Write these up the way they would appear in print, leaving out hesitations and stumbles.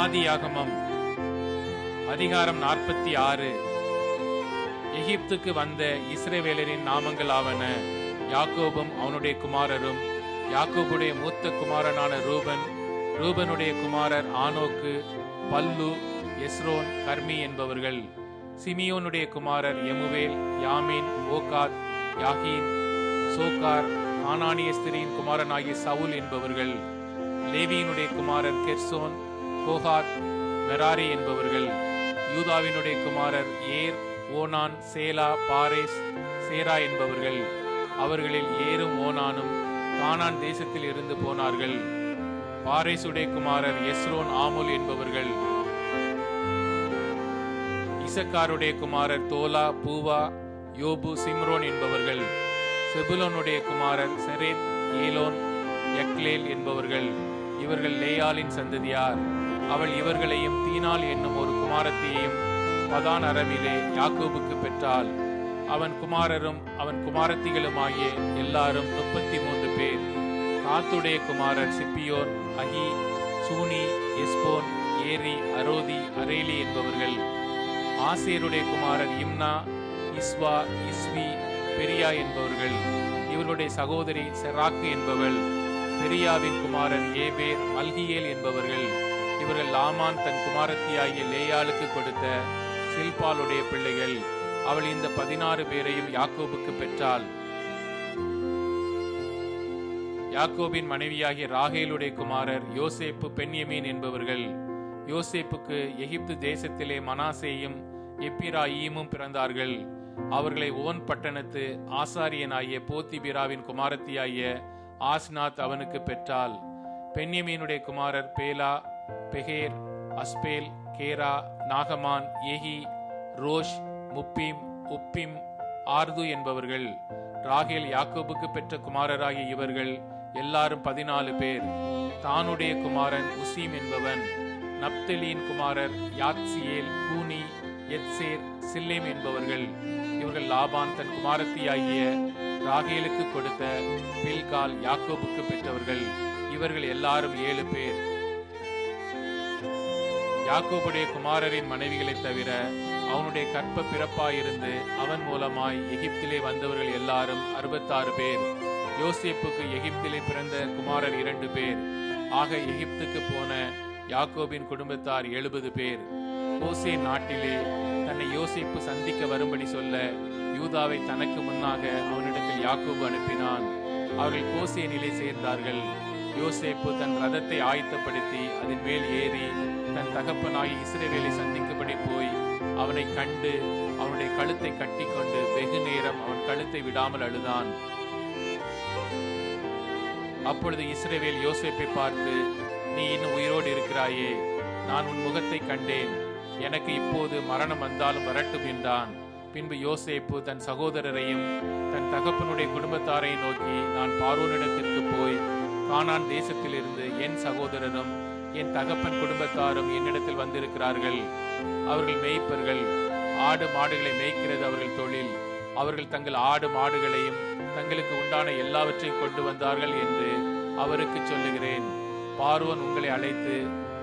ஆதியாகமம் அதிகாரம் 46. எகிப்துக்கு வந்த இஸ்ரவேலரின் நாமங்கள் ஆவன. யாக்கோபும் அவனுடைய குமாரரும். யாக்கோபுடைய மூத்த குமாரனான ரூபன். ரூபனுடைய குமாரர் ஆனோக்கு, பல்லு, எஸ்ரோன், கர்மி என்பவர்கள். சிமியோனுடைய குமாரர் எமுவேல், யாமின், ஓகாத், யாகீன், சோகார், கானானிய ஸ்திரியின் குமாரனாகிய சவுல் என்பவர்கள். லேவியினுடைய குமாரர் கெர்சோன், கோகாத், மெராரி என்பவர்கள். யூதாவினுடைய குமாரர் ஏர், ஓனான், சேலா, பாரேஸ், சேரா என்பவர்கள். அவர்களில் ஏரும் ஓனானும் கானான் தேசத்தில் இருந்து போனார்கள். பாரேசுடைய குமாரர் எஸ்ரோன், ஆமுல் என்பவர்கள். இசக்காருடைய குமாரர் தோலா, பூவா, யோபு, சிம்ரோன் என்பவர்கள். செபுலோனுடைய குமாரர் செரேத், ஏலோன், யக்லேல் என்பவர்கள். இவர்கள் லேயாலின் சந்ததியார். அவள் இவர்களையும் தீனாள் என்னும் ஒரு குமாரத்தியையும் பதான் அரமிலே யாக்கோபுக்கு பெற்றாள். அவன் குமாரரும் அவன் குமாரத்திகளுமாகிய எல்லாரும் 33 பேர். காத்துடைய குமாரர் சிப்பியோன், அகி, சூனி, எஸ்போன், ஏரி, அரோதி, அரேலி என்பவர்கள். ஆசேருடைய குமாரர் இம்னா, இஸ்வா, இஸ்வி, பெரியா என்பவர்கள். இவர்களுடைய சகோதரி செராக்கு என்பவள். பெரியாவின் குமாரர் ஏபேர், மல்கியேல் என்பவர்கள். இவர்கள் லாமான் தன் குமாரத்தியாகிய லேயாளுக்கு கொடுத்த சில்பாளுடைய பிள்ளைகள். அவள் இந்த 16 பேரையும் யாக்கோபுக்கு பெற்றாள். யாக்கோபின் மனைவியாகிய ராகேலுடைய குமாரர் யோசேப்பு, பென்யமீன் என்பவர்கள். யோசேப்புக்கு எகிப்து தேசத்திலே மனாசேயும் எப்பிராயீமும் பிறந்தார்கள். அவர்களை ஓன் பட்டணத்து ஆசாரியனாகிய போத்திபிராவின் குமாரத்தியாகிய ஆஸ்நாத் அவனுக்கு பெற்றாள். பென்யமீனுடைய குமாரர் பேலா, பெகேர், அஸ்பேல், கேரா, நாகமான், ஏகி, ரோஷ், முப்பீம், உப்பிம், ஆர்து என்பவர்கள். ராகேல் யாக்கோபுக்கு பெற்ற குமாரராகிய இவர்கள் எல்லாரும் 14 பேர். தானுடைய குமாரன் உசீம் என்பவன். நப்தலியின் குமாரர் யாத்சியேல், கூனி, எத்சேர், சில்லேம் என்பவர்கள். இவர்கள் லாபான் தன் குமாரத்தியாகிய ராகேலுக்கு கொடுத்த பில்கால் யாக்கோபுக்கு பெற்றவர்கள். இவர்கள் எல்லாரும் 7 பேர். யாக்கோபுடைய குமாரரின் மனைவிகளை தவிர அவனுடைய கற்ப பிறப்பாயிருந்து அவன் மூலமாய் எகிப்திலே வந்தவர்கள் எல்லாரும் 66 பேர். யோசேப்புக்கு எகிப்திலே பிறந்த குமாரர் 2 பேர். ஆக எகிப்துக்கு போன யாக்கோபின் குடும்பத்தார் 70 பேர். கோசேன் நாட்டிலே தன்னை யோசேப்பு சந்திக்க வரும்படி சொல்ல யூதாவை தனக்கு முன்னாக அவனிடத்தில் யாக்கோபு அனுப்பினான். அவர்கள் கோசேனிலே சேர்ந்தார்கள். யோசேப்பு தன் ரதத்தை ஆயத்தப்படுத்தி அதன் மேல் ஏறி தன் தகப்பனாகி இஸ்ரவேலை சந்திக்கும்படி போய் அவனை கண்டு அவனுடைய கழுத்தை கட்டி கொண்டு வெகு நேரம் அவன் கழுத்தை விடாமல் அழுதான். அப்பொழுது இஸ்ரவேல் யோசேப்பை பார்த்து, நீ இன்னும் உயிரோடு இருக்கிறாயே, நான் உன் முகத்தை கண்டேன், எனக்கு இப்போது மரணம் வந்தாலும் வரட்டும் என்றான். பின்பு யோசேப்பு தன் சகோதரரையும் தன் தகப்பனுடைய குடும்பத்தாரையும் நோக்கி, நான் பார்வோனிடத்திற்கு போய் கானான் தேசத்திலிருந்து என் சகோதரரும் என் தகப்பன் குடும்பத்தாரும் என்னிடத்தில் வந்திருக்கிறார்கள். அவர்கள் மேய்ப்பர்கள். ஆடு மாடுகளை மேய்க்கிறது அவர்கள் தொழில். அவர்கள் தங்கள் ஆடு மாடுகளையும் தங்களுக்கு உண்டான எல்லாவற்றையும் கொண்டு வந்தார்கள் என்று அவருக்கு சொல்லுகிறேன். பார்வோன் உங்களை அழைத்து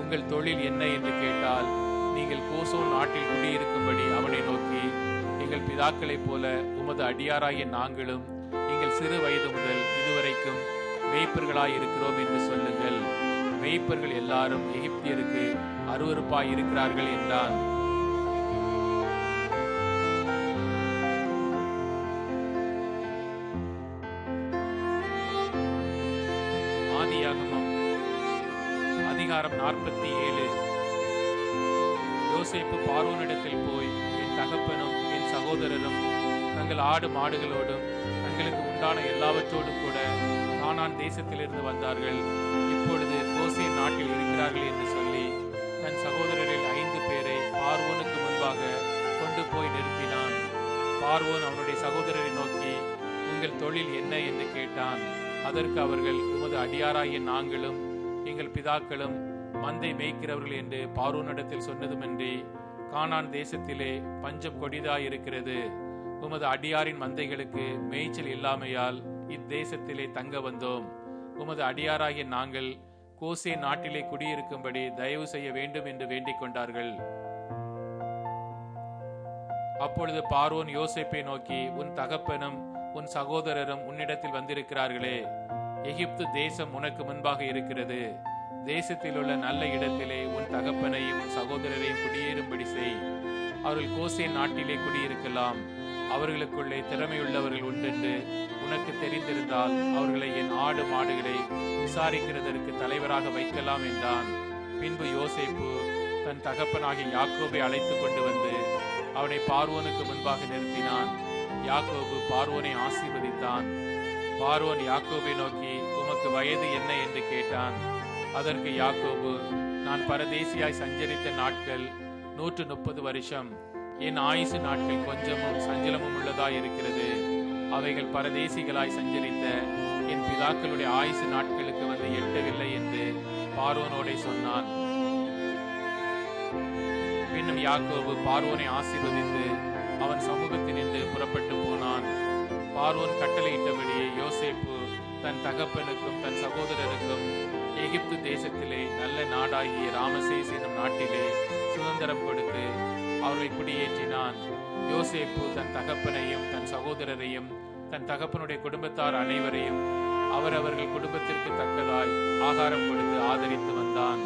உங்கள் தொழில் என்ன என்று கேட்டால், நீங்கள் கோசோன் நாட்டில் குடியிருக்கும்படி அவனை நோக்கி, எங்கள் பிதாக்களைப் போல உமது அடியாராகிய நாங்களும் எங்கள் சிறு வயது முதல் இதுவரைக்கும் மேய்ப்பர்களாய் இருக்கிறோம் என்று சொல்லுங்கள். மேய்ப்பர்கள் எல்லாரும் எகிப்தியருக்கு அருவருப்பாய் இருக்கிறார்கள் என்றான். ஆதியாகமம் அதிகாரம் 47. யோசேப்பு பார்வோனிடத்தில் போய், என் தகப்பனும் என் சகோதரரும் தங்கள் ஆடு மாடுகளோடும் தங்களுக்கு உண்டான எல்லாவற்றோடும் கூட கானான் தேசத்திலிருந்து வந்தார்கள். இப்பொழுது கோசேன் நாட்டில் இருக்கிறார்கள் என்று சொல்லி தன் சகோதரரில் 5 பேரை பார்வோனுக்கு முன்பாக கொண்டு போய் நிறுத்தினான். பார்வோன் அவனுடைய சகோதரரை நோக்கி, உங்கள் தொழில் என்ன என்று கேட்டான். அதற்கு அவர்கள், உமது அடியாராகிய நாங்களும் எங்கள் பிதாக்களும் மந்தை மேய்க்கிறவர்கள் என்று பார்வோனிடத்தில் சொன்னதுமின்றி, கானான் தேசத்திலே பஞ்சம் கொடிதாயிருக்கிறது. உமது அடியாரின் மந்தைகளுக்கு மேய்ச்சல் இல்லாமையால் இத்தேசத்திலே தங்க வந்தோம். உமது அடியாராகிய நாங்கள் கோசே நாட்டிலே குடியிருக்கும்படி தயவு செய்ய வேண்டும் என்று வேண்டிக் கொண்டார்கள். அப்பொழுது பார்வோன் யோசேப்பை நோக்கி, உன் தகப்பனும் உன் சகோதரரும் உன்னிடத்தில் வந்திருக்கிறார்களே, எகிப்து தேசம் உனக்கு முன்பாக இருக்கிறது. தேசத்தில் உள்ள நல்ல இடத்திலே உன் தகப்பனையும் உன் சகோதரரையும் குடியேறும்படி செய். அவர்கள் கோசே நாட்டிலே குடியிருக்கலாம். அவர்களுக்குள்ளே திறமையுள்ளவர்கள் உண்டென்று உனக்கு தெரிந்திருந்தால் அவர்களை என் ஆடு மாடுகளை விசாரிக்கிறதற்கு தலைவராக வைக்கலாம் என்றான். பின்பு யோசேப்பு தன் தகப்பனாகிய யாக்கோபை அழைத்து கொண்டு வந்து அவனை பார்வோனுக்கு முன்பாக நிறுத்தினான். யாக்கோபு பார்வோனை ஆசீர்வதித்தான். பார்வோன் யாக்கோபை நோக்கி, உமக்கு வயது என்ன என்று கேட்டான். அதற்கு யாக்கோபு, நான் பரதேசியாய் சஞ்சரித்த நாட்கள் 130 வருஷம். என் ஆயுசு நாட்கள் கொஞ்சமும் சஞ்சலமும் உள்ளதாய் இருக்கிறது. அவைகள் பரதேசிகளாய் சஞ்சரித்த என் பிதாக்களுடைய ஆயுசு நாட்களுக்கு வந்து எட்டவில்லை என்று பார்வோனோடே சொன்னான். பின்னும் யாக்கோபு பார்வோனை ஆசீர்வதித்து அவன் சமூகத்தினின்று புறப்பட்டு போனான். பார்வோன் கட்டளையிட்டபடியே யோசேப்பு தன் தகப்பனுக்கும் தன் சகோதரருக்கும் எகிப்து தேசத்திலே நல்ல நாடாகிய ராமசேஸ் என்னும் நாட்டிலே சுதந்திரம் கொடுத்து அவர்களை குடியேற்றினான். யோசேப்பு தன் தகப்பனையும் தன் சகோதரரையும் தன் தகப்பனுடைய குடும்பத்தார் அனைவரையும் அவரவர்கள் குடும்பத்திற்கு தக்கதாய் ஆகாரம் கொடுத்து ஆதரித்து வந்தான்.